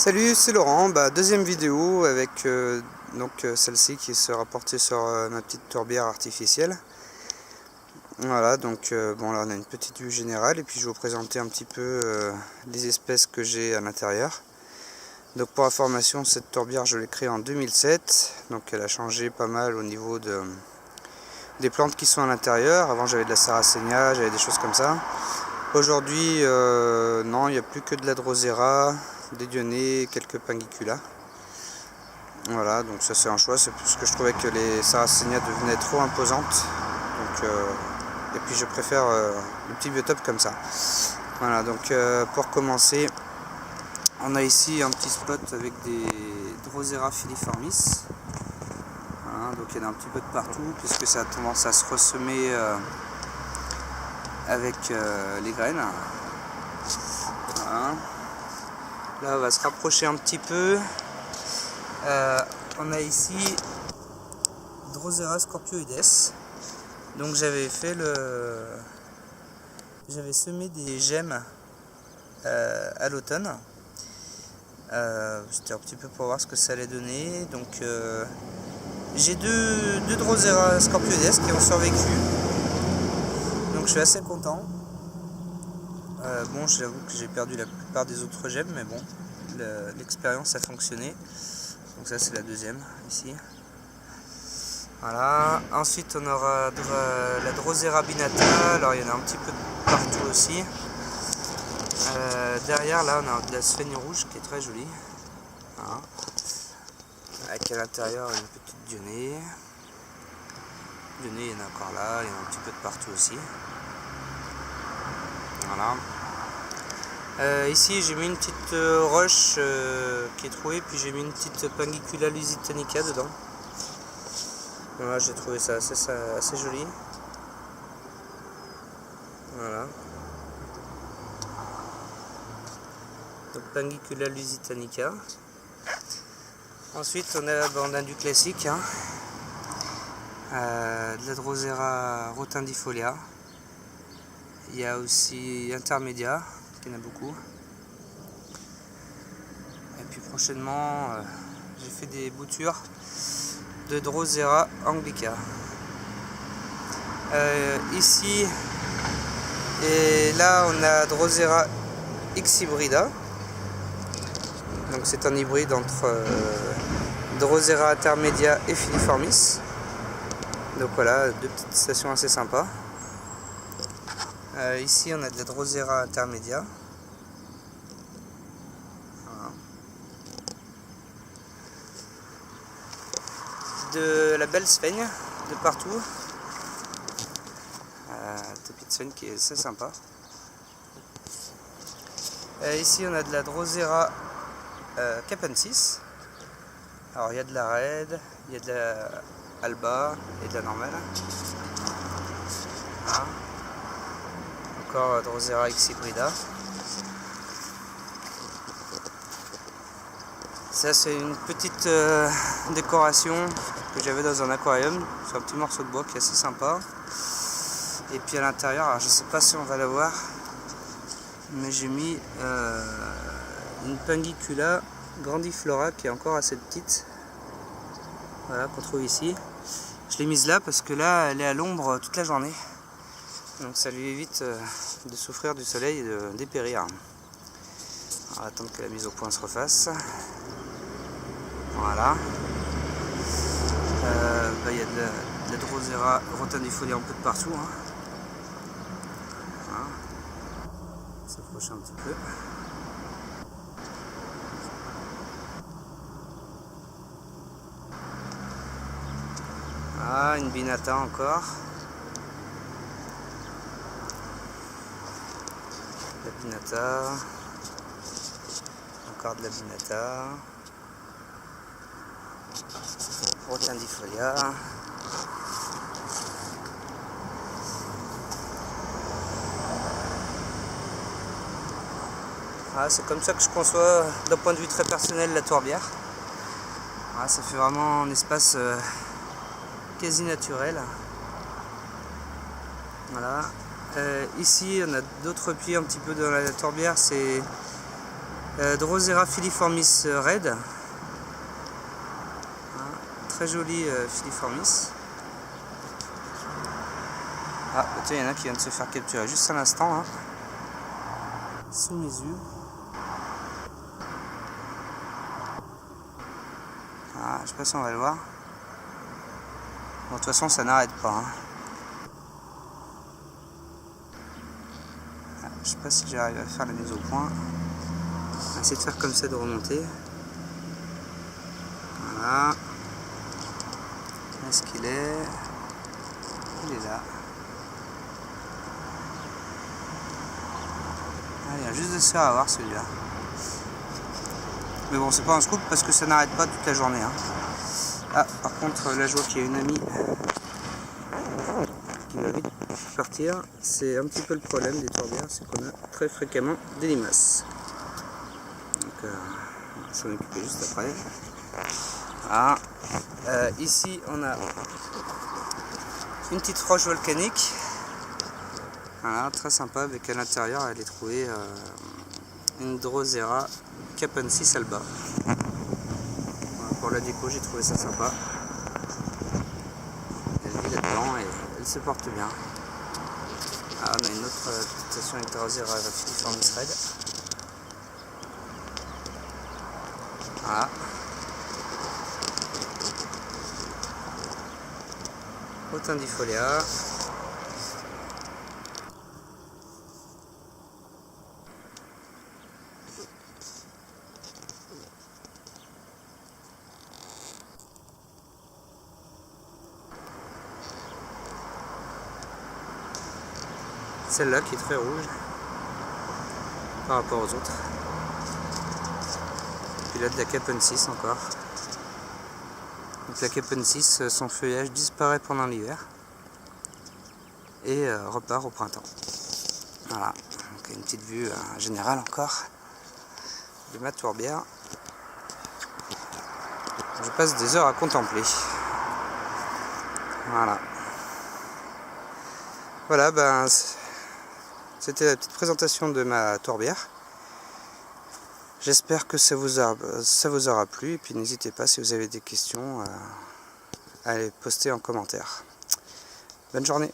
Salut, c'est Laurent. Deuxième vidéo avec celle-ci qui sera portée sur ma petite tourbière artificielle. Voilà, bon là on a une petite vue générale et puis je vais vous présenter un petit peu les espèces que j'ai à l'intérieur. Donc pour information, cette tourbière je l'ai créée en 2007, donc elle a changé pas mal au niveau des plantes qui sont à l'intérieur. Avant j'avais de la sarracenia, j'avais des choses comme ça. Aujourd'hui non, il n'y a plus que de la drosera, des dionnées, quelques pinguicula. Voilà, donc ça c'est un choix, c'est parce que je trouvais que les sarracenia devenaient trop imposantes. Et puis je préfère le petit biotope comme ça. Voilà, donc pour commencer, on a ici un petit spot avec des drosera filiformis. Voilà, donc il y en a un petit peu de partout puisque ça a tendance à se ressemer avec les graines. Voilà. Là on va se rapprocher un petit peu. On a ici Drosera scorpioides. Donc j'avais semé des gemmes à l'automne. C'était un petit peu pour voir ce que ça allait donner. Donc j'ai deux Drosera scorpioides qui ont survécu. Donc je suis assez content. Bon, j'avoue que j'ai perdu la plupart des autres gemmes, mais bon, l'expérience a fonctionné. Donc ça c'est la deuxième ici. Voilà. Ensuite on aura la Drosera binata. Alors il y en a un petit peu partout aussi. Derrière là on a de la sphène rouge qui est très jolie. Voilà. Avec à l'intérieur une petite dionée. Dionée il y en a encore là, il y en a un petit peu de partout aussi. Voilà. Ici j'ai mis une petite roche qui est trouée, puis j'ai mis une petite Pinguicula lusitanica dedans. Voilà, j'ai trouvé ça assez joli. Voilà. Donc Pinguicula lusitanica. Ensuite on a du classique, hein. De la Drosera rotundifolia. Il y a aussi intermédia, il y en a beaucoup. Et puis prochainement, j'ai fait des boutures de Drosera anglica. Ici et là, on a Drosera xhybrida. Donc c'est un hybride entre Drosera intermedia et filiformis. Donc voilà, deux petites stations assez sympas. Ici on a de la Drosera intermedia. Voilà. De la belle sphène de partout. Tapis de sphène qui est assez sympa. Ici on a de la Drosera capensis. Alors il y a de la raide, il y a de la alba et de la normale. Voilà. Encore Drosera xhybrida. Ça c'est une petite décoration que j'avais dans un aquarium. C'est un petit morceau de bois qui est assez sympa. Et puis à l'intérieur, alors je sais pas si on va la voir, mais j'ai mis une Pinguicula grandiflora qui est encore assez petite. Voilà, qu'on trouve ici. Je l'ai mise là parce que là elle est à l'ombre toute la journée. Donc ça lui évite de souffrir du soleil et de dépérir. On va attendre que la mise au point se refasse. Voilà. Il y a de la Drosera rotundifolia un peu de partout. Hein. Voilà. On s'approche un petit peu. Ah, une binata encore. La binata. Encore de la binata. Rotundifolia. Ah, c'est comme ça que je conçois d'un point de vue très personnel la tourbière. Ah, ça fait vraiment un espace quasi naturel. Voilà. Ici on a d'autres pieds un petit peu dans la tourbière, c'est Drosera filiformis red. Très joli filiformis. Ah, tiens, il y en a qui viennent de se faire capturer juste à l'instant, hein, sous mes yeux. Ah, je sais pas si on va le voir. Bon, de toute façon, ça n'arrête pas. Hein. Ah, je sais pas si j'arrive à faire la mise au point. On va essayer de faire comme ça, de remonter. Voilà. Est-ce qu'il est? Il est là. Ah, il vient juste de se faire avoir celui-là. Mais bon, c'est pas un scoop parce que ça n'arrête pas toute la journée. Hein. Ah, par contre, là je vois qu'il y a une amie qui va vite partir. C'est un petit peu le problème des tourbières, c'est qu'on a très fréquemment des limaces. Donc, on va s'en occuper juste après. Voilà. Ici, on a une petite roche volcanique. Voilà, très sympa, avec à l'intérieur, elle est trouvée une Drosera capensis alba. Voilà, pour la déco, j'ai trouvé ça sympa. Elle vit là-dedans et elle se porte bien. Ah, on a une autre petite station avec Drosera filiformis red. Voilà. Rotundifolia. Celle-là qui est très rouge par rapport aux autres. Puis là de la capensis encore. Donc la capensis, son feuillage disparaît pendant l'hiver et repart au printemps. Voilà, donc une petite vue générale encore de ma tourbière. Je passe des heures à contempler. Voilà. Voilà, ben c'était la petite présentation de ma tourbière. J'espère que ça vous aura plu, et puis n'hésitez pas, si vous avez des questions, à les poster en commentaire. Bonne journée.